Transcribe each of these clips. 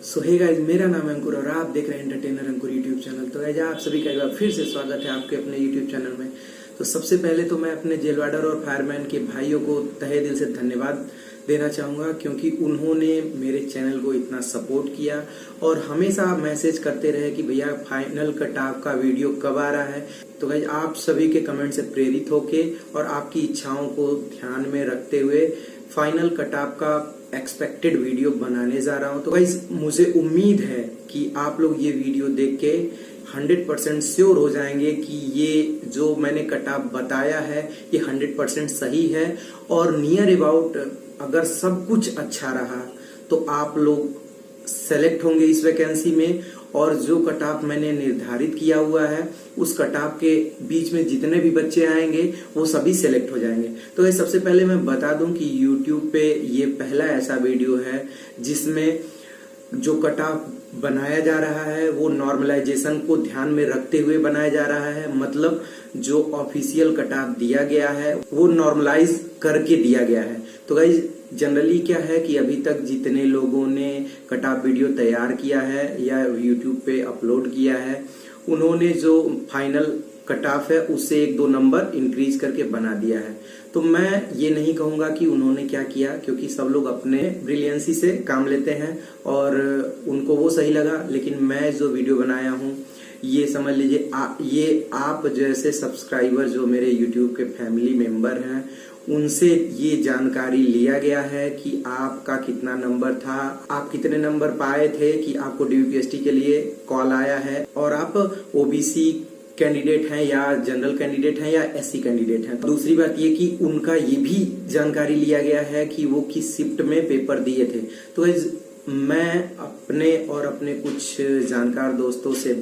सो hey guys, मेरा नाम है अंकुर और आप देख रहे हैं एंटरटेनर अंकुर यूट्यूब चैनल। तो गाइस आप सभी का एक बार फिर से स्वागत है आपके अपने यूट्यूब चैनल में। तो सबसे पहले तो मैं अपने जेल वार्डर और फायरमैन के भाइयों को तहे दिल से धन्यवाद देना चाहूँगा, क्योंकि उन्होंने मेरे चैनल को इतना सपोर्ट किया और हमेशा मैसेज करते रहे कि भैया फाइनल कटाव का वीडियो कब आ रहा है। तो गाइस आप सभी के कमेंट से प्रेरित होके और आपकी इच्छाओं को ध्यान में रखते हुए फाइनल कटाव का एक्सपेक्टेड वीडियो बनाने जा रहा हूं। तो गाइस मुझे उम्मीद है कि आप लोग ये वीडियो देख के 100% श्योर हो जाएंगे कि ये जो मैंने कटाव बताया है ये 100% सही है और नियर अबाउट अगर सब कुछ अच्छा रहा तो आप लोग सेलेक्ट होंगे इस वैकेंसी में। और जो कटाव मैंने निर्धारित किया हुआ है उस कटाव के बीच में जितने भी बच्चे आएंगे वो सभी सेलेक्ट हो जाएंगे। तो ये सबसे पहले मैं बता दूं कि YouTube पे ये पहला ऐसा वीडियो है जिसमें जो कटाव बनाया जा रहा है वो नॉर्मलाइजेशन को ध्यान में रखते हुए बनाया जा रहा है। मतलब जो ऑफिशियल कटाव दिया गया है वो नॉर्मलाइज करके दिया गया है। तो गाइस जनरली क्या है कि अभी तक जितने लोगों ने कटाव वीडियो तैयार किया है या YouTube पे अपलोड किया है उन्होंने जो फाइनल कटाव है उससे 1-2 नंबर इंक्रीज करके बना दिया है। तो मैं ये नहीं कहूंगा कि उन्होंने क्या किया, क्योंकि सब लोग अपने ब्रिलियंसी से काम लेते हैं और उनको वो सही लगा। लेकिन मैं जो वीडियो बनाया हूँ ये समझ लीजिए ये आप जैसे सब्सक्राइबर जो मेरे YouTube के फैमिली मेंबर हैं उनसे ये जानकारी लिया गया है कि आपका कितना नंबर था, आप कितने नंबर पाए थे कि आपको DVPST के लिए कॉल आया है, और आप OBC कैंडिडेट हैं या जनरल कैंडिडेट हैं या SC कैंडिडेट हैं। दूसरी बात ये कि उनका ये भी जानकारी लिया गया है कि वो किस शिफ्ट में पेपर दिए थे। तो मैं अपने और अपने कुछ जानकार दोस्तों से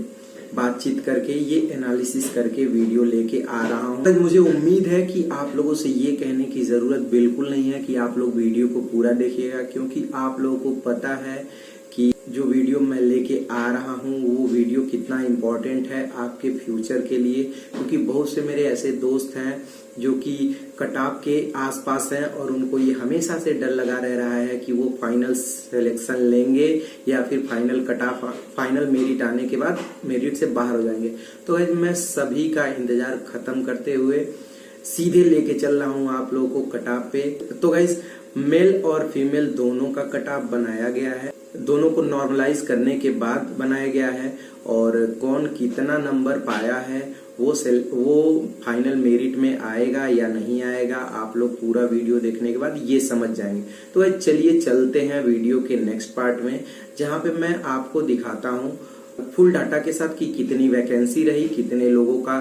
बातचीत करके ये एनालिसिस करके वीडियो लेके आ रहा हूँ। मुझे उम्मीद है कि आप लोगों से ये कहने की जरूरत बिल्कुल नहीं है कि आप लोग वीडियो को पूरा देखिएगा, क्योंकि आप लोगों को पता है कि जो वीडियो मैं लेके आ रहा हूँ वो वीडियो कितना इम्पोर्टेंट है आपके फ्यूचर के लिए। क्योंकि बहुत से मेरे ऐसे दोस्त हैं जो कि कटाव के आसपास हैं और उनको ये हमेशा से डर लगा रह रहा है कि वो फाइनल सिलेक्शन लेंगे या फिर फाइनल कटाव फाइनल मेरिट आने के बाद मेरिट से बाहर हो जाएंगे। तो मैं सभी का इंतजार खत्म करते हुए सीधे लेके चल रहा हूँ आप लोगों को कटाव पे। तो गाइस मेल और फीमेल दोनों का कटाव बनाया गया है, दोनों को नॉर्मलाइज करने के बाद बनाया गया है और कौन कितना नंबर पाया है वो फाइनल मेरिट में आएगा या नहीं आएगा आप लोग पूरा वीडियो देखने के बाद ये समझ जाएंगे। तो चलिए चलते हैं वीडियो के नेक्स्ट पार्ट में, जहां पे मैं आपको दिखाता हूं फुल डाटा के साथ कि कितनी वैकेंसी रही, कितने लोगों का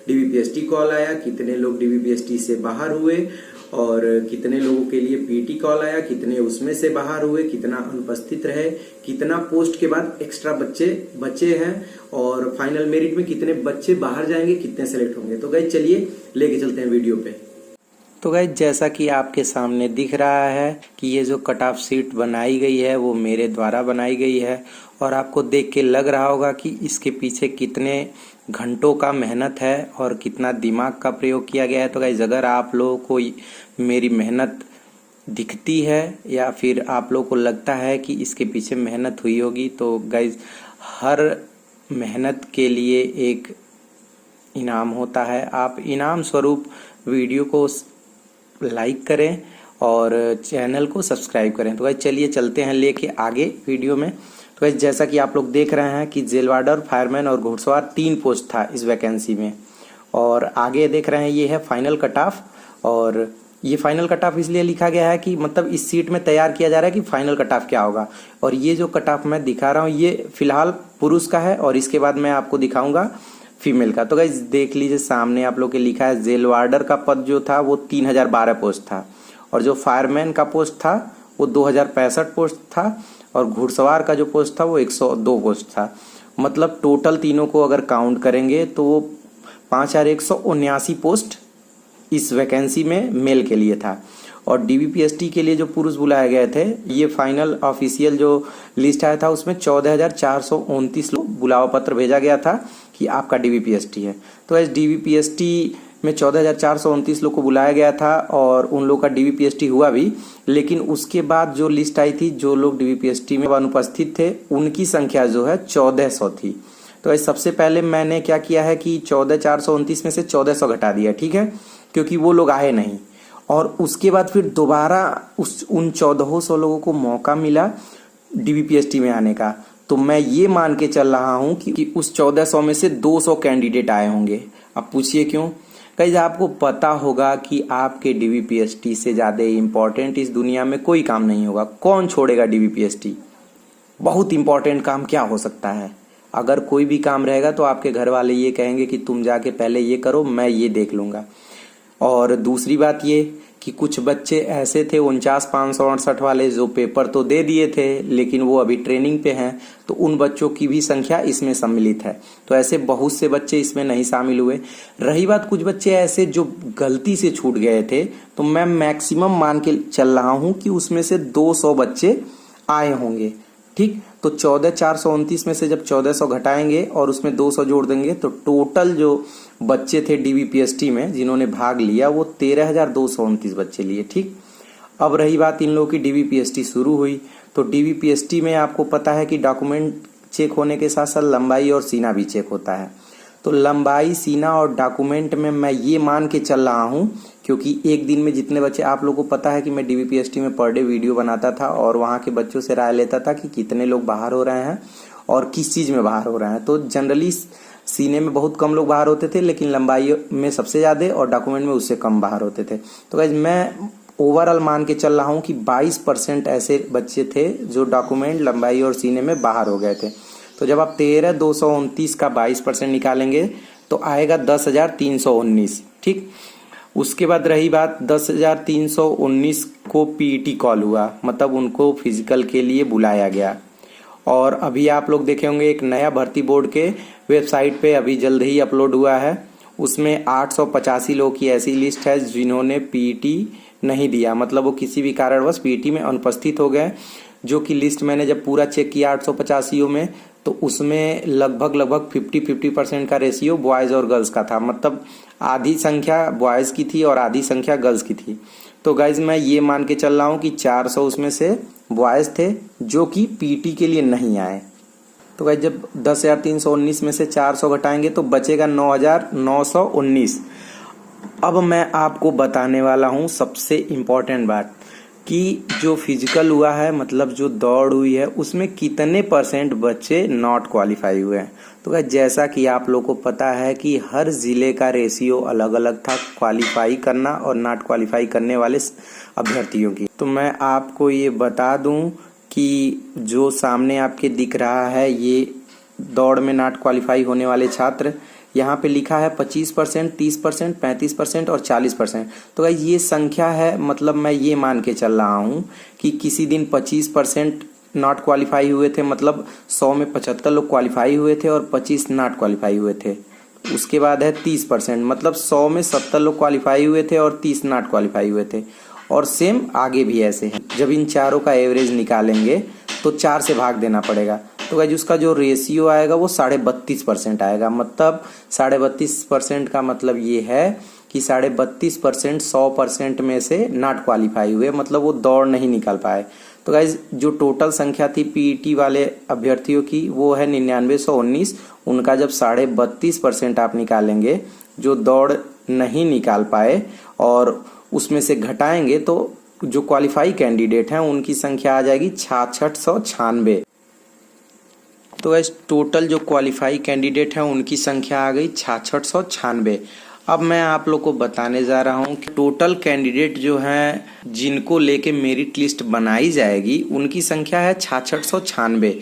DVPST कॉल आया, कितने लोग DVPST से बाहर हुए और कितने लोगों के लिए PT कॉल आया, कितने उसमें से बाहर हुए, कितना अनुपस्थित रहे, कितना पोस्ट के बाद एक्स्ट्रा बच्चे बचे हैं और फाइनल मेरिट में कितने बच्चे बाहर जाएंगे, कितने सेलेक्ट होंगे। तो गाइस चलिए लेके चलते हैं वीडियो पे। तो गाइस जैसा कि आपके सामने दिख रहा है कि ये जो कट ऑफ सीट बनाई गई है वो मेरे द्वारा बनाई गई है और आपको देख के लग रहा होगा कि इसके पीछे कितने घंटों का मेहनत है और कितना दिमाग का प्रयोग किया गया है। तो गाइस अगर आप लोगों को मेरी मेहनत दिखती है या फिर आप लोगों को लगता है कि इसके पीछे मेहनत हुई होगी तो गाइस हर मेहनत के लिए एक इनाम होता है। आप इनाम स्वरूप वीडियो को लाइक करें और चैनल को सब्सक्राइब करें। तो गाइस चलिए चलते हैं लेके आगे वीडियो में। तो गाइस जैसा कि आप लोग देख रहे हैं कि जेल वार्डर, फायरमैन और घुड़सवार 3 पोस्ट था इस वैकेंसी में और आगे देख रहे हैं ये है फाइनल कट ऑफ। और ये फाइनल कट ऑफ इसलिए लिखा गया है कि मतलब इस सीट में तैयार किया जा रहा है कि फाइनल कट ऑफ क्या होगा। और ये जो कट ऑफ मैं दिखा रहा हूँ ये फिलहाल पुरुष का है और इसके बाद मैं आपको दिखाऊंगा फीमेल का। तो गाइस देख लीजिए सामने आप लोग के लिखा है जेल वार्डर का पद जो था वो 3012 पोस्ट था और जो फायरमैन का पोस्ट था वो 2065 पोस्ट था और घुड़सवार का जो पोस्ट था वो 102 पोस्ट था। मतलब टोटल तीनों को अगर काउंट करेंगे तो वो 5179 पोस्ट इस वैकेंसी में मेल के लिए था। और DVPST के लिए जो पुरुष बुलाए गए थे ये फाइनल ऑफिशियल जो लिस्ट आया था उसमें 14,429 लोग बुलावा पत्र भेजा गया था कि आपका DVPST है। तो इस DVPST में 14,429 लोग को बुलाया गया था और उन लोग का DVPST हुआ भी, लेकिन उसके बाद जो लिस्ट आई थी जो लोग DVPST में अनुपस्थित थे उनकी संख्या जो है 1400 थी। तो सबसे पहले मैंने क्या किया है कि 14,429 में से 1400 घटा दिया, ठीक है, क्योंकि वो लोग आए नहीं। और उसके बाद फिर दोबारा उन 1400 लोगों को मौका मिला DVPST में आने का। तो मैं ये मान के चल रहा हूँ कि उस 1400 में से 200 कैंडिडेट आए होंगे। अब पूछिए क्यों? कहीं आपको पता होगा कि आपके DVPST से ज़्यादा इम्पोर्टेंट इस दुनिया में कोई काम नहीं होगा। कौन छोड़ेगा DVPST? बहुत इम्पोर्टेंट काम क्या हो सकता है? अगर कोई भी काम रहेगा तो आपके घर वाले ये कहेंगे कि तुम जाके पहले ये करो, मैं ये देख लूँगा। और दूसरी बात ये कि कुछ बच्चे ऐसे थे 49,568 वाले जो पेपर तो दे दिए थे लेकिन वो अभी ट्रेनिंग पे हैं, तो उन बच्चों की भी संख्या इसमें सम्मिलित है। तो ऐसे बहुत से बच्चे इसमें नहीं शामिल हुए। रही बात कुछ बच्चे ऐसे जो गलती से छूट गए थे, तो मैं मैक्सिमम मान के चल रहा हूँ कि उसमें से 200 बच्चे आए होंगे, ठीक। तो 14,429 में से जब 1400 घटाएंगे और उसमें 200 जोड़ देंगे तो टोटल जो बच्चे थे DVPST में जिन्होंने भाग लिया वो 13,229 बच्चे लिए, ठीक। अब रही बात इन लोगों की DVPST शुरू हुई। तो DVPST में आपको पता है कि डॉक्यूमेंट चेक होने के साथ साथ लंबाई और सीना भी चेक होता है। तो लंबाई, सीना और डॉक्यूमेंट में मैं ये मान के चल रहा हूँ, क्योंकि एक दिन में जितने बच्चे, आप लोगों को पता है कि मैं DVPST में पर डे वीडियो बनाता था और वहाँ के बच्चों से राय लेता था कि कितने लोग बाहर हो रहे हैं और किस चीज़ में बाहर हो रहे हैं। तो जनरली सीने में बहुत कम लोग बाहर होते थे, लेकिन लंबाई में सबसे ज़्यादा और डॉक्यूमेंट में उससे कम बाहर होते थे। तो गाइस मैं ओवरऑल मान के चल रहा हूँ कि 22% ऐसे बच्चे थे जो डॉक्यूमेंट, लंबाई और सीने में बाहर हो गए थे। तो जब आप 13,229 का 22% निकालेंगे तो आएगा 10,319, ठीक। उसके बाद रही बात 10,319 को PET कॉल हुआ, मतलब उनको फिजिकल के लिए बुलाया गया। और अभी आप लोग देखे होंगे एक नया भर्ती बोर्ड के वेबसाइट पे अभी जल्द ही अपलोड हुआ है, उसमें 885 लोगों की ऐसी लिस्ट है जिन्होंने PET नहीं दिया, मतलब वो किसी भी कारणवश PET में अनुपस्थित हो गए। जो कि लिस्ट मैंने जब पूरा चेक किया 885 में, तो उसमें लगभग 50% का रेशियो बॉयज़ और गर्ल्स का था, मतलब आधी संख्या बॉयज़ की थी और आधी संख्या गर्ल्स की थी। तो गाइज मैं ये मान के चल रहा हूँ कि 400 उसमें से बॉयज़ थे जो कि PET के लिए नहीं आए। तो गाइज जब 10,319 में से 400 घटाएंगे तो बचेगा 9,919। अब मैं आपको बताने वाला हूँ सबसे इम्पोर्टेंट बात कि जो फिजिकल हुआ है, मतलब जो दौड़ हुई है, उसमें कितने % बच्चे नॉट क्वालिफाई हुए हैं। तो गाइस जैसा कि आप लोग को पता है कि हर ज़िले का रेशियो अलग अलग था क्वालिफाई करना और नॉट क्वालिफाई करने वाले अभ्यर्थियों की। तो मैं आपको ये बता दूं कि जो सामने आपके दिख रहा है ये दौड़ में नॉट क्वालिफाई होने वाले छात्र, यहाँ पे लिखा है 25%, 30%, 35% और 40%। तो भाई ये संख्या है, मतलब मैं ये मान के चल रहा हूँ कि किसी दिन 25% नॉट क्वालिफाई हुए थे, मतलब 100 में 75 लोग क्वालिफाई हुए थे और 25 नॉट क्वालिफाई हुए थे। उसके बाद है 30%, मतलब 100 में 70 लोग क्वालिफाई हुए थे और 30 नॉट क्वालिफाई हुए थे। और सेम आगे भी ऐसे है। जब इन चारों का एवरेज निकालेंगे तो 4 से भाग देना पड़ेगा। तो गाइस उसका जो रेशियो आएगा वो 32.5% आएगा। मतलब 32.5% का मतलब ये है कि 32.5% 100% में से नॉट क्वालिफाई हुए, मतलब वो दौड़ नहीं निकाल पाए। तो गाइस जो टोटल संख्या थी PET वाले अभ्यर्थियों की वो है 9919। उनका जब 32.5% आप निकालेंगे जो दौड़ नहीं निकाल पाए और उसमें से घटाएंगे तो जो क्वालिफाई कैंडिडेट हैं उनकी संख्या आ जाएगी 6696। तो गाइस टोटल जो क्वालिफाई कैंडिडेट हैं उनकी संख्या आ गई 6696। अब मैं आप लोग को बताने जा रहा हूं कि टोटल कैंडिडेट जो हैं जिनको लेके मेरिट लिस्ट बनाई जाएगी उनकी संख्या है 6696।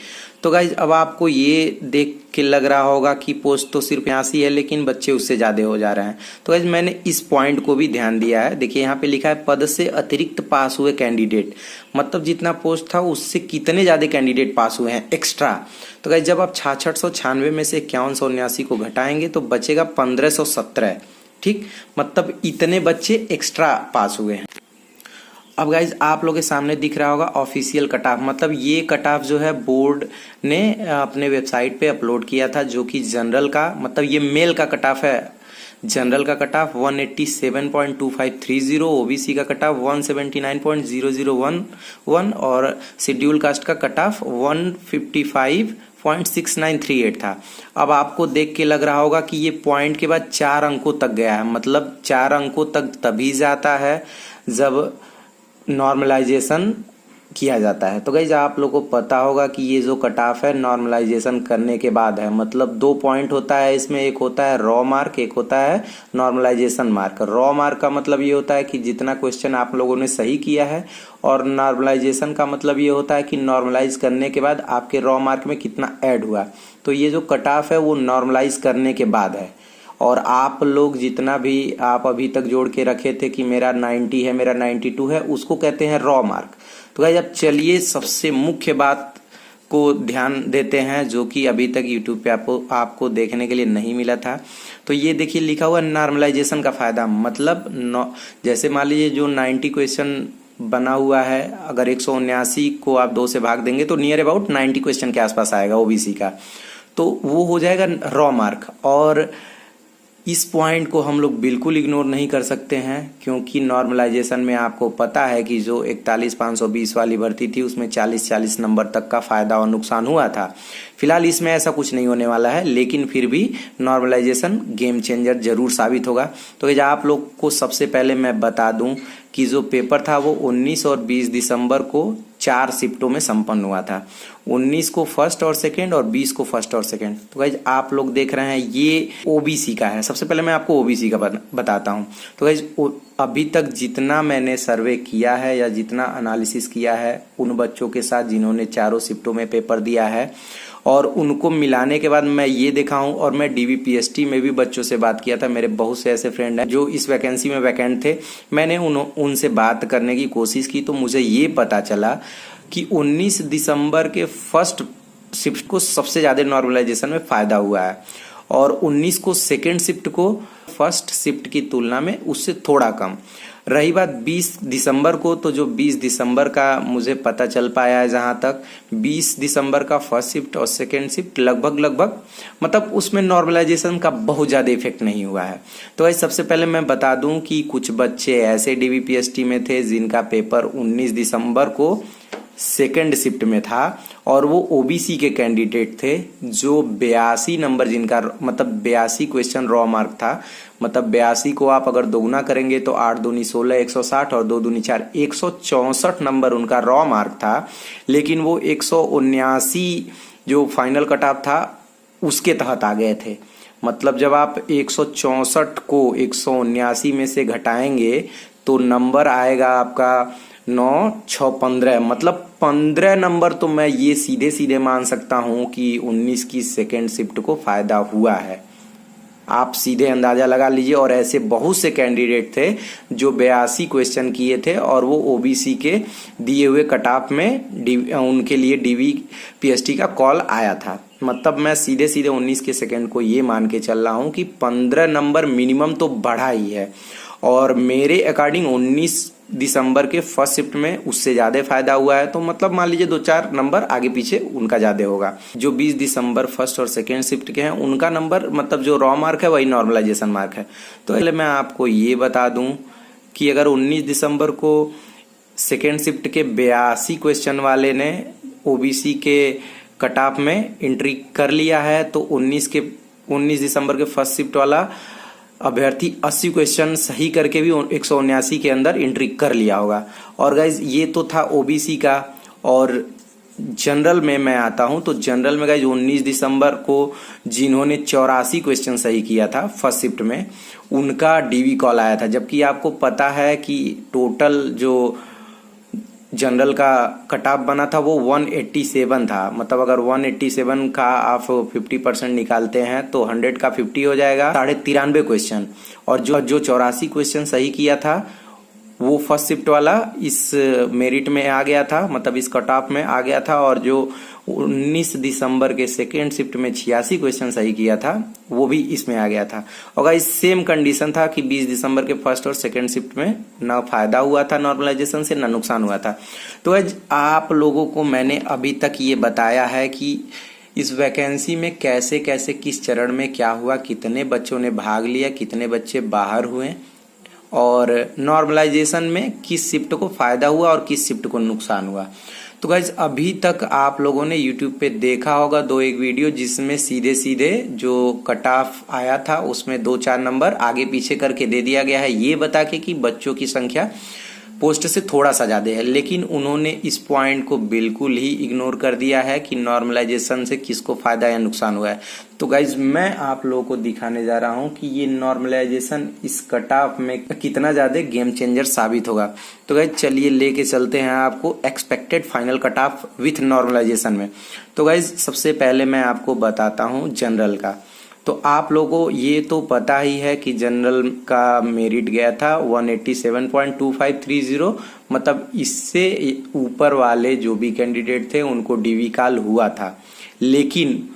तो गाइज अब आपको ये देख के लग रहा होगा कि पोस्ट तो सिर्फ 82 है लेकिन बच्चे उससे ज़्यादा हो जा रहे हैं। तो गाइज मैंने इस पॉइंट को भी ध्यान दिया है। देखिए यहाँ पे लिखा है पद से अतिरिक्त पास हुए कैंडिडेट, मतलब जितना पोस्ट था उससे कितने ज़्यादा कैंडिडेट पास हुए हैं एक्स्ट्रा। तो गाइज जब आप 6696 में से 5179 को घटाएंगे तो बचेगा 1517। ठीक, मतलब इतने बच्चे एक्स्ट्रा पास हुए हैं। अब गाइज आप लोग के सामने दिख रहा होगा ऑफिशियल कट ऑफ, मतलब ये कट ऑफ जो है बोर्ड ने अपने वेबसाइट पे अपलोड किया था, जो कि जनरल का मतलब ये मेल का कट ऑफ है। जनरल का कट ऑफ 187.2530, ओबीसी का कट ऑफ 179.0011 और शेड्यूल कास्ट का कट ऑफ 155.6938 था। अब आपको देख के लग रहा होगा कि ये पॉइंट के बाद 4 अंकों तक गया है, मतलब 4 अंकों तक तभी जाता है जब नॉर्मलाइजेशन किया जाता है। तो गाइज आप लोगों को पता होगा कि ये जो कट ऑफ है नॉर्मलाइजेशन करने के बाद है, मतलब 2 पॉइंट होता है इसमें, एक होता है रॉ मार्क, एक होता है नॉर्मलाइजेशन मार्क। रॉ मार्क का मतलब ये होता है कि जितना क्वेश्चन आप लोगों ने सही किया है, और नॉर्मलाइजेशन का मतलब ये होता है कि नॉर्मलाइज करने के बाद आपके रॉ मार्क में कितना ऐड हुआ। तो ये जो कट ऑफ है वो नॉर्मलाइज करने के बाद है। और आप लोग जितना भी आप अभी तक जोड़ के रखे थे कि मेरा 90 है, मेरा 92 है, उसको कहते हैं रॉ मार्क। तो गाइस अब चलिए सबसे मुख्य बात को ध्यान देते हैं, जो कि अभी तक यूट्यूब पे आपको देखने के लिए नहीं मिला था। तो ये देखिए लिखा हुआ नॉर्मलाइजेशन का फायदा, मतलब जैसे मान लीजिए जो 90 क्वेश्चन बना हुआ है, अगर 179 को आप 2 से भाग देंगे तो नियर अबाउट 90 क्वेश्चन के आसपास आएगा ओबीसी का, तो वो हो जाएगा रॉ मार्क। और इस पॉइंट को हम लोग बिल्कुल इग्नोर नहीं कर सकते हैं, क्योंकि नॉर्मलाइजेशन में आपको पता है कि जो 41,520 वाली भर्ती थी उसमें 40-40 नंबर तक का फायदा और नुकसान हुआ था। फिलहाल इसमें ऐसा कुछ नहीं होने वाला है, लेकिन फिर भी नॉर्मलाइजेशन गेम चेंजर जरूर साबित होगा। तो ये आप लोग को सबसे पहले मैं बता दूं कि जो पेपर था वो 19 और 20 दिसंबर को 4 शिफ्टों में संपन्न हुआ था। 19 को फर्स्ट और सेकंड और 20 को फर्स्ट और सेकंड। तो गाइज आप लोग देख रहे हैं ये ओबीसी का है। सबसे पहले मैं आपको ओबीसी का बताता हूँ। तो गाइज अभी तक जितना मैंने सर्वे किया है या जितना एनालिसिस किया है उन बच्चों के साथ जिन्होंने चारों शिफ्टों में पेपर दिया है, और उनको मिलाने के बाद मैं ये देखा हूँ, और मैं डीवीपीएसटी में भी बच्चों से बात किया था। मेरे बहुत से ऐसे फ्रेंड हैं जो इस वैकेंसी में वैकेंट थे, मैंने उनसे बात करने की कोशिश की, तो मुझे ये पता चला कि 19 दिसंबर के फर्स्ट शिफ्ट को सबसे ज्यादा नॉर्मलाइजेशन में फायदा हुआ है, और 19 को सेकेंड शिफ्ट को फर्स्ट शिफ्ट की तुलना में उससे थोड़ा कम। रही बात 20 दिसंबर को, तो जो 20 दिसंबर का मुझे पता चल पाया है, जहां तक 20 दिसंबर का फर्स्ट शिफ्ट और सेकेंड शिफ्ट लगभग मतलब उसमें नॉर्मलाइजेशन का बहुत ज्यादा इफेक्ट नहीं हुआ है। तो भाई सबसे पहले मैं बता दूं कि कुछ बच्चे ऐसे डीवीपीएसटी में थे जिनका पेपर 19 दिसंबर को सेकेंड शिफ्ट में था, और वो ओबीसी के कैंडिडेट थे जो 82 नंबर, जिनका मतलब 82 क्वेश्चन रॉ मार्क था। मतलब 82 को आप अगर दोगुना करेंगे तो 8 दूनी 16, 160 और 2 दूनी 4, 164 नंबर उनका रॉ मार्क था। लेकिन वो 179 जो फाइनल कट ऑफ था उसके तहत आ गए थे। मतलब जब आप 164 को 179 में से घटाएंगे तो नंबर आएगा आपका 9, 6, 15, मतलब 15 नंबर। तो मैं ये सीधे सीधे मान सकता हूं कि 19 की सेकेंड शिफ्ट को फायदा हुआ है। आप सीधे अंदाजा लगा लीजिए। और ऐसे बहुत से कैंडिडेट थे जो 82 क्वेश्चन किए थे, और वो ओबीसी के दिए हुए कट ऑफ में उनके लिए डीवीपीएसटी का कॉल आया था। मतलब मैं सीधे सीधे 19 के सेकेंड को ये मान के चल रहा हूं कि 15 नंबर मिनिमम तो बढ़ा ही है। और मेरे अकॉर्डिंग 19 दिसंबर के फर्स्ट शिफ्ट में उससे ज्यादा फायदा हुआ है। तो मतलब मान लीजिए 2-4 नंबर आगे पीछे उनका ज्यादा होगा। जो 20 दिसंबर फर्स्ट और सेकेंड शिफ्ट के हैं उनका नंबर, मतलब जो रॉ मार्क है वही नॉर्मलाइजेशन मार्क है। तो पहले मैं आपको ये बता दूं कि अगर 19 दिसंबर को सेकेंड शिफ्ट के 82 क्वेश्चन वाले ने ओबीसी के कट ऑफ में एंट्री कर लिया है, तो 19 दिसंबर के फर्स्ट शिफ्ट वाला अभ्यर्थी 80 क्वेश्चन सही करके भी 179 के अंदर एंट्री कर लिया होगा। और गाइज ये तो था ओबीसी का। और जनरल में मैं आता हूं, तो जनरल में गाइज 19 दिसंबर को जिन्होंने 84 क्वेश्चन सही किया था फर्स्ट शिफ्ट में, उनका डीवी कॉल आया था। जबकि आपको पता है कि टोटल जो जनरल का कट ऑफ बना था वो 187 था। मतलब अगर 187 का आप 50% निकालते हैं तो 100 का 50 हो जाएगा, 93 क्वेश्चन। और जो 84 क्वेश्चन सही किया था वो फर्स्ट शिफ्ट वाला इस मेरिट में आ गया था, मतलब इस कट ऑफ में आ गया था। और जो 19 दिसंबर के सेकेंड शिफ्ट में 86 क्वेश्चन सही किया था, वो भी इसमें आ गया था। और गाइस सेम कंडीशन था कि 20 दिसंबर के फर्स्ट और सेकेंड शिफ्ट में ना फायदा हुआ था नॉर्मलाइजेशन से, ना नुकसान हुआ था। तो गाइस आप लोगों को मैंने अभी तक ये बताया है कि इस वैकेंसी में कैसे कैसे किस चरण में क्या हुआ, कितने बच्चों ने भाग लिया, कितने बच्चे बाहर हुए, और नॉर्मलाइजेशन में किस शिफ्ट को फायदा हुआ और किस शिफ्ट को नुकसान हुआ। तो गाइज अभी तक आप लोगों ने यूट्यूब पे देखा होगा 2-1 वीडियो जिसमें सीधे सीधे जो कट ऑफ आया था उसमें 2-4 नंबर आगे पीछे करके दे दिया गया है, ये बता के कि बच्चों की संख्या पोस्ट से थोड़ा सा ज़्यादा है। लेकिन उन्होंने इस पॉइंट को बिल्कुल ही इग्नोर कर दिया है कि नॉर्मलाइजेशन से किसको फायदा या नुकसान हुआ है। तो गाइज मैं आप लोगों को दिखाने जा रहा हूं कि ये नॉर्मलाइजेशन इस कट ऑफ में कितना ज़्यादा गेम चेंजर साबित होगा। तो गाइज चलिए लेके चलते हैं आपको expected final cut off with normalization में। तो गाइज सबसे पहले मैं आपको बताता हूँ जनरल का। तो आप लोगों को ये तो पता ही है कि जनरल का मेरिट गया था 187.2530, मतलब इससे ऊपर वाले जो भी कैंडिडेट थे उनको डीवी काल हुआ था। लेकिन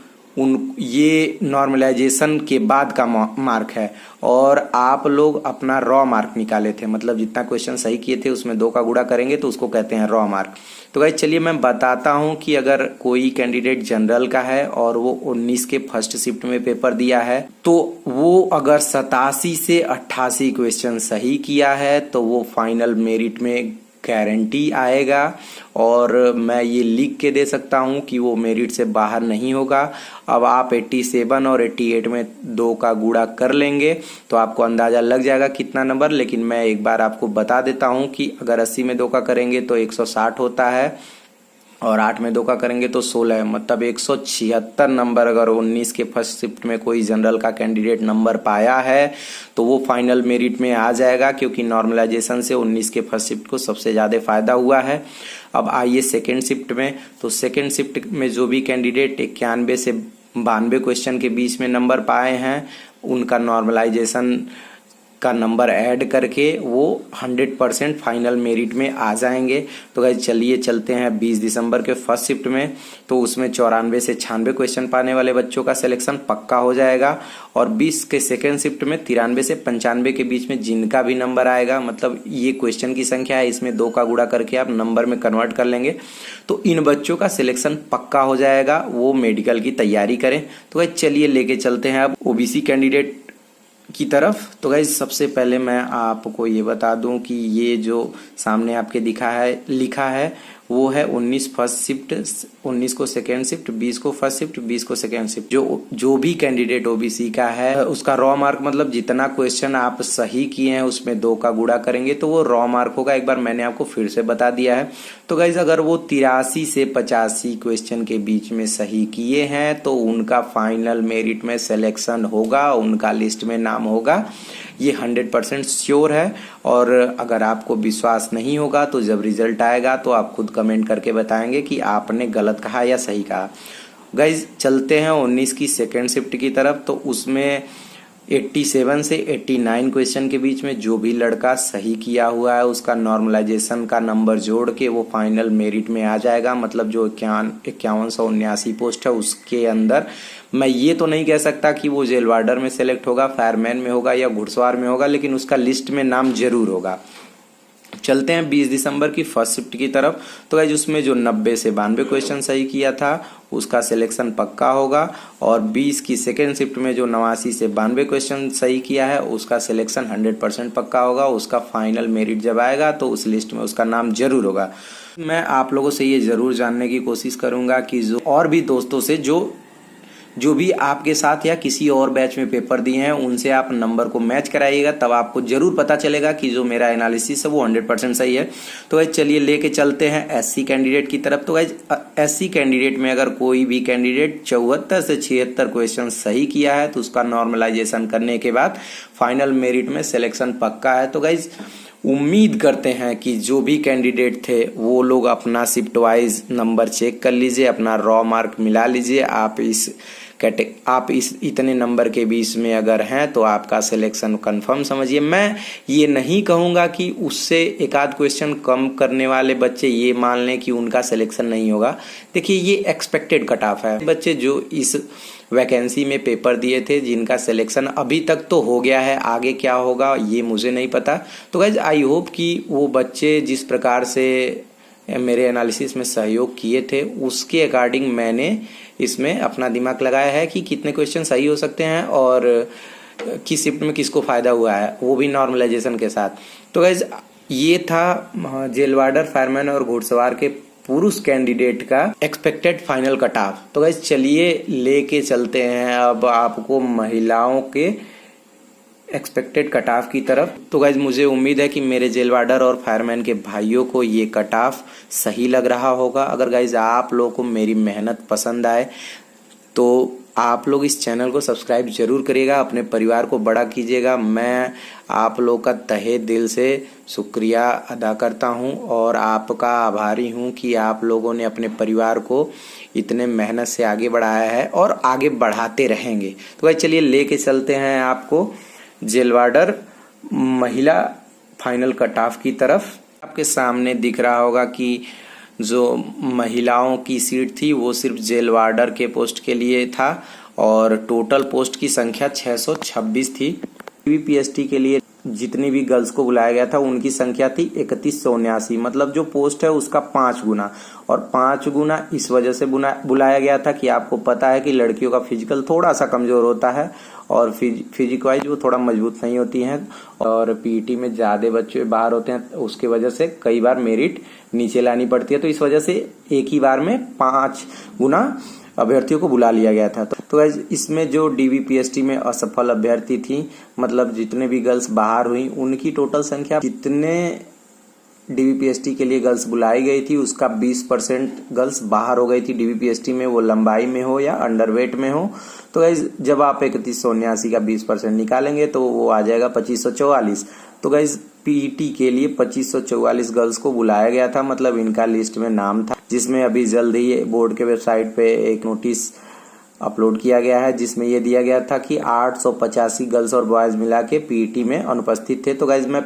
ये नॉर्मलाइजेशन के बाद का मार्क है और आप लोग अपना रॉ मार्क निकाले थे, मतलब जितना क्वेश्चन सही किए थे उसमें 2 का गुणा करेंगे तो उसको कहते हैं रॉ मार्क। तो गाइस चलिए मैं बताता हूं कि अगर कोई कैंडिडेट जनरल का है और वो 19 के फर्स्ट शिफ्ट में पेपर दिया है तो वो अगर 87 से 88 क्वेश्चन सही किया है तो वो फाइनल मेरिट में गारंटी आएगा, और मैं ये लिख के दे सकता हूँ कि वो मेरिट से बाहर नहीं होगा। अब आप 87 और 88 में 2 का गुणा कर लेंगे तो आपको अंदाज़ा लग जाएगा कितना नंबर। लेकिन मैं एक बार आपको बता देता हूँ कि अगर 80 में 2 का करेंगे तो 160 होता है, और 8 में 2 का करेंगे तो 16 है, मतलब 176 नंबर अगर 19 के फर्स्ट शिफ्ट में कोई जनरल का कैंडिडेट नंबर पाया है तो वो फाइनल मेरिट में आ जाएगा, क्योंकि नॉर्मलाइजेशन से 19 के फर्स्ट शिफ्ट को सबसे ज़्यादा फायदा हुआ है। अब आइए सेकेंड शिफ्ट में। तो सेकेंड शिफ्ट में जो भी कैंडिडेट 91 से 92 क्वेश्चन के बीच में नंबर पाए हैं उनका नॉर्मलाइजेशन का नंबर ऐड करके वो 100% फाइनल मेरिट में आ जाएंगे। तो गाइस चलिए चलते हैं 20 दिसंबर के फर्स्ट शिफ्ट में। तो उसमें 94 से 96 क्वेश्चन पाने वाले बच्चों का सिलेक्शन पक्का हो जाएगा, और 20 के सेकेंड शिफ्ट में 93 से 95 के बीच में जिनका भी नंबर आएगा, मतलब ये क्वेश्चन की संख्या है, इसमें 2 का गुणा करके आप नंबर में कन्वर्ट कर लेंगे, तो इन बच्चों का सिलेक्शन पक्का हो जाएगा, वो मेडिकल की तैयारी करें। तो गाइस चलिए लेके चलते हैं अब ओबीसी कैंडिडेट की तरफ। तो गाइस सबसे पहले मैं आपको ये बता दूं कि ये जो सामने आपके लिखा है वो है 19 फर्स्ट शिफ्ट, 19 को सेकेंड शिफ्ट, 20 को फर्स्ट शिफ्ट, 20 को सेकेंड शिफ्ट। जो भी कैंडिडेट ओबीसी का है उसका रॉ मार्क, मतलब जितना क्वेश्चन आप सही किए हैं उसमें 2 का गुणा करेंगे तो वो रॉ मार्क होगा। एक बार मैंने आपको फिर से बता दिया है। तो गाइस अगर वो 83 से 85 क्वेश्चन के बीच में सही किए हैं तो उनका फाइनल मेरिट में सिलेक्शन होगा, उनका लिस्ट में नाम होगा, ये 100% श्योर है। और अगर आपको विश्वास नहीं होगा तो जब रिजल्ट आएगा तो आप खुद कमेंट करके बताएंगे कि आपने गलत कहा या सही कहा। गाइज चलते हैं 19 की सेकेंड शिफ्ट की तरफ। तो उसमें 87 से 89 क्वेश्चन के बीच में जो भी लड़का सही किया हुआ है उसका नॉर्मलाइजेशन का नंबर जोड़ के वो फाइनल मेरिट में आ जाएगा, मतलब जो 5179 पोस्ट है उसके अंदर। मैं ये तो नहीं कह सकता कि वो जेल वार्डर में सेलेक्ट होगा, फायरमैन में होगा या घुड़सवार में होगा, लेकिन उसका लिस्ट में नाम जरूर होगा। चलते हैं 20 दिसंबर की फर्स्ट शिफ्ट की तरफ। तो गाइस उसमें जो 90 से 92 क्वेश्चन सही किया था उसका सिलेक्शन पक्का होगा, और 20 की सेकेंड शिफ्ट में जो 89 से 92 क्वेश्चन सही किया है उसका सिलेक्शन 100% पक्का होगा। उसका फाइनल मेरिट जब आएगा तो उस लिस्ट में उसका नाम जरूर होगा। मैं आप लोगों से ये जरूर जानने की कोशिश करूंगा कि जो और भी दोस्तों से जो भी आपके साथ या किसी और बैच में पेपर दिए हैं उनसे आप नंबर को मैच कराइएगा, तब आपको जरूर पता चलेगा कि जो मेरा एनालिसिस है वो 100% सही है। तो गाइस चलिए लेके चलते हैं एससी कैंडिडेट की तरफ। तो गाइस एससी कैंडिडेट में अगर कोई भी कैंडिडेट 74 से 76 क्वेश्चन सही किया है तो उसका नॉर्मलाइजेशन करने के बाद फाइनल मेरिट में सिलेक्शन पक्का है। तो गाइस उम्मीद करते हैं कि जो भी कैंडिडेट थे वो लोग अपना शिफ्ट वाइज नंबर चेक कर लीजिए, अपना रॉ मार्क मिला लीजिए। आप इस इतने नंबर के बीच में अगर हैं तो आपका सिलेक्शन कंफर्म समझिए। मैं ये नहीं कहूँगा कि उससे एक आध क्वेश्चन कम करने वाले बच्चे ये मान लें कि उनका सिलेक्शन नहीं होगा। देखिए, ये एक्सपेक्टेड कट ऑफ है। बच्चे जो इस वैकेंसी में पेपर दिए थे जिनका सिलेक्शन अभी तक तो हो गया है, आगे क्या होगा ये मुझे नहीं पता। तो गाइज आई होप कि वो बच्चे जिस प्रकार से मेरे एनालिसिस में सहयोग किए थे उसके अकॉर्डिंग मैंने इसमें अपना दिमाग लगाया है कि कितने क्वेश्चन सही हो सकते हैं और किस शिफ्ट में किसको फायदा हुआ है, वो भी नॉर्मलाइजेशन के साथ। तो गाइज ये था जेल वार्डर, फायरमैन और घुड़सवार के पुरुष कैंडिडेट का एक्सपेक्टेड फाइनल कट ऑफ। तो गाइज चलिए लेके चलते हैं अब आपको महिलाओं के एक्सपेक्टेड कट ऑफ की तरफ। तो गाइज मुझे उम्मीद है कि मेरे जेल वार्डर और फायरमैन के भाइयों को ये कट ऑफ सही लग रहा होगा। अगर गाइज आप लोगों को मेरी मेहनत पसंद आए तो आप लोग इस चैनल को सब्सक्राइब जरूर करिएगा, अपने परिवार को बड़ा कीजिएगा। मैं आप लोग का तहे दिल से शुक्रिया अदा करता हूं और आपका आभारी हूं कि आप लोगों ने अपने परिवार को इतने मेहनत से आगे बढ़ाया है और आगे बढ़ाते रहेंगे। तो भाई चलिए लेके चलते हैं आपको जेल वार्डर महिला फाइनल कट ऑफ की तरफ। आपके सामने दिख रहा होगा कि जो महिलाओं की सीट थी वो सिर्फ जेल वार्डर के पोस्ट के लिए था और टोटल पोस्ट की संख्या 626 थी। वीपीएसटी के लिए जितनी भी गर्ल्स को बुलाया गया था उनकी संख्या थी 3179, मतलब जो पोस्ट है उसका 5 गुना। और 5 गुना इस वजह से बुलाया गया था कि आपको पता है कि लड़कियों का फिजिकल थोड़ा सा कमजोर होता है और फिजिक वाइज वो थोड़ा मजबूत नहीं होती हैं और पीईटी में ज्यादा बच्चे बाहर होते हैं, उसकी वजह से कई बार मेरिट नीचे लानी पड़ती है। तो इस वजह से एक ही बार में 5 गुना अभ्यर्थियों को बुला लिया गया था। तो इसमें जो डीवीपीएसटी में असफल अभ्यर्थी थी, मतलब जितने भी गर्ल्स बाहर हुई उनकी टोटल संख्या, जितने डीवीपीएसटी के लिए गर्ल्स बुलाई गई थी उसका 20% गर्ल्स बाहर हो गई थी डीवीपीएसटी में, वो लंबाई में हो या अंडरवेट में हो। तो गाइज जब आप 3179 का 20% निकालेंगे तो वो आ जाएगा 2544। तो गाइज पीईटी के लिए 2544 गर्ल्स को बुलाया गया था, मतलब इनका लिस्ट में नाम था, जिसमें अभी जल्द ही बोर्ड के वेबसाइट पे एक नोटिस अपलोड किया गया है जिसमें ये दिया गया था कि 885 गर्ल्स और बॉयज मिला के पीईटी में अनुपस्थित थे। तो गाइज मैं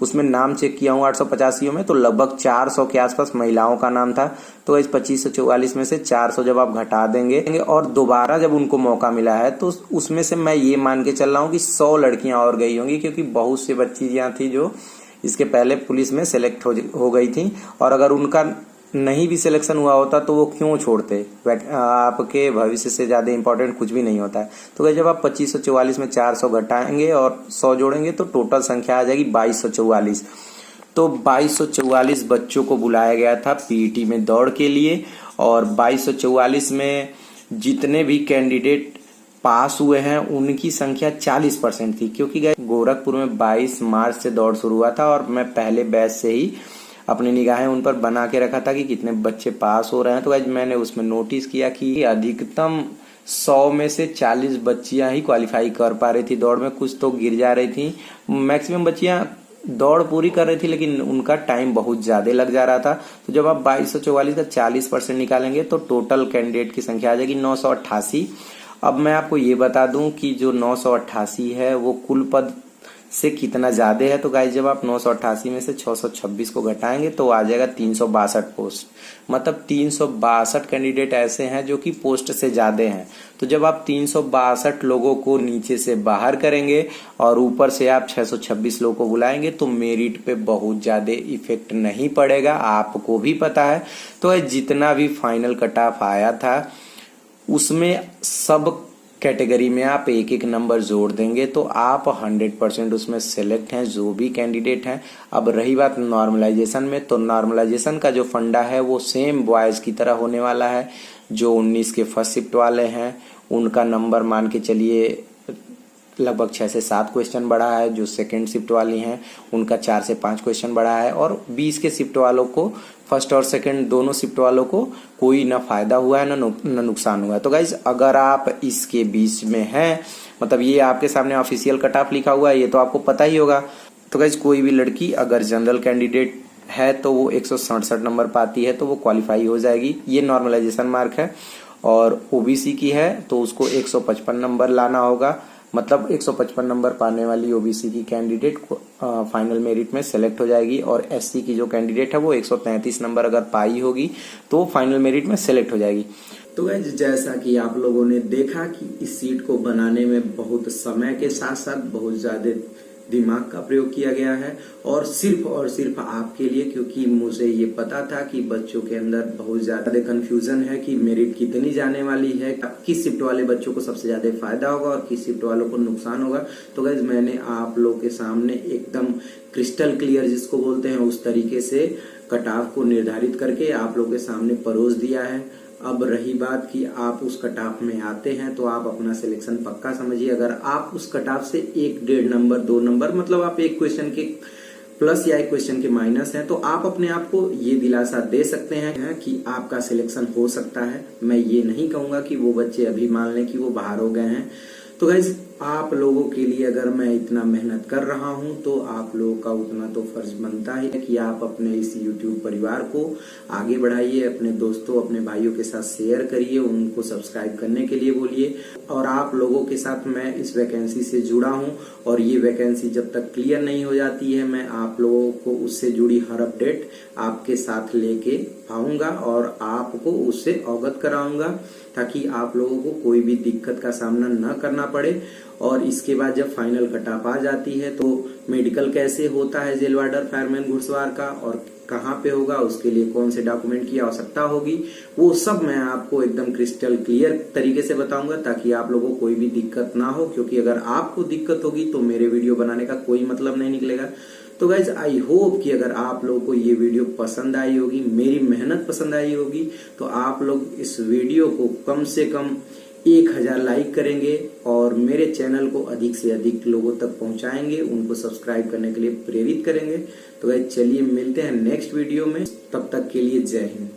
उसमें नाम चेक किया हूँ 885 में, तो लगभग 400 के आसपास महिलाओं का नाम था। तो गाइज 2544 में से 400 जब आप घटा देंगे और दोबारा जब उनको मौका मिला है तो उसमें से मैं ये मान के चल रहा हूँ कि 100 लड़कियां और गई होंगी, क्योंकि बहुत सी बच्चियां थी जो इसके पहले पुलिस में सेलेक्ट हो गई थी और अगर उनका नहीं भी सिलेक्शन हुआ होता तो वो क्यों छोड़ते। आपके भविष्य से ज्यादा इंपॉर्टेंट कुछ भी नहीं होता है। तो जब आप 2544 में 400 घटाएंगे और 100 जोड़ेंगे तो टोटल संख्या आ जाएगी 2244। तो 2244 बच्चों को बुलाया गया था पीईटी में दौड़ के लिए और 2244 में जितने भी कैंडिडेट पास हुए हैं उनकी संख्या 40% थी, क्योंकि गोरखपुर में 22 मार्च से दौड़ शुरू हुआ था और मैं पहले बैच से ही अपनी निगाहें उन पर बना के रखा था कि कितने बच्चे पास हो रहे हैं। तो आज मैंने उसमें नोटिस किया कि अधिकतम 100 में से 40 बच्चियां ही क्वालिफाई कर पा रही थी दौड़ में, कुछ तो गिर जा रही थी। मैक्सिमम बच्चियां दौड़ पूरी कर रही थी लेकिन उनका टाइम बहुत ज्यादा लग जा रहा था। तो जब आप 2244 का 40% निकालेंगे तो टोटल कैंडिडेट की संख्या आ जाएगी 988। अब मैं आपको ये बता दूं कि जो 988 है वो कुल पद से कितना ज्यादा है। तो गाइस जब आप 988 में से 626 को घटाएंगे तो आ जाएगा 362 पोस्ट, मतलब 362 कैंडिडेट ऐसे हैं जो कि पोस्ट से ज्यादा हैं। तो जब आप 362 लोगों को नीचे से बाहर करेंगे और ऊपर से आप 626 लोगों को बुलाएंगे तो मेरिट पे बहुत ज्यादा इफेक्ट नहीं पड़ेगा, आपको भी पता है। तो जितना भी फाइनल कट ऑफ आया था उसमें सब कैटेगरी में आप एक एक नंबर जोड़ देंगे तो आप 100% उसमें सेलेक्ट हैं जो भी कैंडिडेट हैं। अब रही बात नॉर्मलाइजेशन में, तो नॉर्मलाइजेशन का जो फंडा है वो सेम बॉयज की तरह होने वाला है। जो 19 के फर्स्ट शिफ्ट वाले हैं उनका नंबर मान के चलिए लगभग 6 से 7 क्वेश्चन बढ़ा है, जो सेकेंड शिफ्ट वाली हैं उनका 4 से 5 क्वेश्चन बढ़ा है और 20 के शिफ्ट वालों को, फर्स्ट और सेकंड दोनों शिफ्ट वालों को कोई ना फायदा हुआ है ना नुकसान हुआ है। तो गाइज अगर आप इसके बीच में हैं, मतलब ये आपके सामने ऑफिशियल कट ऑफ लिखा हुआ है, ये तो आपको पता ही होगा। तो गाइज कोई भी लड़की अगर जनरल कैंडिडेट है तो वो 167 नंबर पाती है तो वो क्वालिफाई हो जाएगी, ये नॉर्मलाइजेशन मार्क है। और ओबीसी की है तो उसको 155 नंबर लाना होगा, मतलब 155 नंबर पाने वाली ओबीसी की कैंडिडेट फाइनल मेरिट में सेलेक्ट हो जाएगी। और एससी की जो कैंडिडेट है वो 133 नंबर अगर पाई होगी तो फाइनल मेरिट में सेलेक्ट हो जाएगी। तो गाइस जैसा कि आप लोगों ने देखा कि इस सीट को बनाने में बहुत समय के साथ साथ बहुत ज्यादा दिमाग का प्रयोग किया गया है और सिर्फ आपके लिए, क्योंकि मुझे ये पता था कि बच्चों के अंदर बहुत ज्यादा कंफ्यूजन है कि मेरिट कितनी जाने वाली है, किस शिफ्ट वाले बच्चों को सबसे ज्यादा फायदा होगा और किस शिफ्ट वालों को नुकसान होगा। तो गाइस मैंने आप लोग के सामने एकदम क्रिस्टल क्लियर जिसको बोलते हैं उस तरीके से कट ऑफ को निर्धारित करके आप लोग के सामने परोस दिया है। अब रही बात कि आप उस कट ऑफ में आते हैं तो आप अपना सिलेक्शन पक्का समझिए। अगर आप उस कट ऑफ से 1-1.5 नंबर 2 नंबर मतलब आप एक क्वेश्चन के प्लस या एक क्वेश्चन के माइनस हैं तो आप अपने आप को ये दिलासा दे सकते हैं कि आपका सिलेक्शन हो सकता है। मैं ये नहीं कहूंगा कि वो बच्चे अभी मान लें कि वो बाहर हो गए हैं। तो गाइज आप लोगों के लिए अगर मैं इतना मेहनत कर रहा हूं तो आप लोगों का उतना तो फर्ज बनता है कि आप अपने इस YouTube परिवार को आगे बढ़ाइए, अपने दोस्तों अपने भाइयों के साथ शेयर करिए, उनको सब्सक्राइब करने के लिए बोलिए। और आप लोगों के साथ मैं इस वैकेंसी से जुड़ा हूं और ये वैकेंसी जब तक क्लियर नहीं हो जाती है मैं आप लोगों को उससे जुड़ी हर अपडेट आपके साथ लेके आऊंगा और आपको उससे अवगत कराऊंगा ताकि आप लोगों को कोई भी दिक्कत का सामना न करना पड़े। और इसके बाद जब फाइनल कट ऑफ आ जाती है तो मेडिकल कैसे होता है जेल वार्डर फायरमैन घुड़सवार का और कहाँ पे होगा, उसके लिए कौन से डॉक्यूमेंट की आवश्यकता होगी, वो सब मैं आपको एकदम क्रिस्टल क्लियर तरीके से बताऊंगा ताकि आप लोगों को कोई भी दिक्कत ना हो। क्योंकि अगर आपको दिक्कत होगी तो मेरे वीडियो बनाने का कोई मतलब नहीं निकलेगा। तो गाइज आई होप कि अगर आप लोगों को ये वीडियो पसंद आई होगी, मेरी मेहनत पसंद आई होगी, तो आप लोग इस वीडियो को कम से कम 1000 लाइक करेंगे और मेरे चैनल को अधिक से अधिक लोगों तक पहुंचाएंगे, उनको सब्सक्राइब करने के लिए प्रेरित करेंगे। तो गाइज चलिए मिलते हैं नेक्स्ट वीडियो में, तब तक के लिए जय हिंद।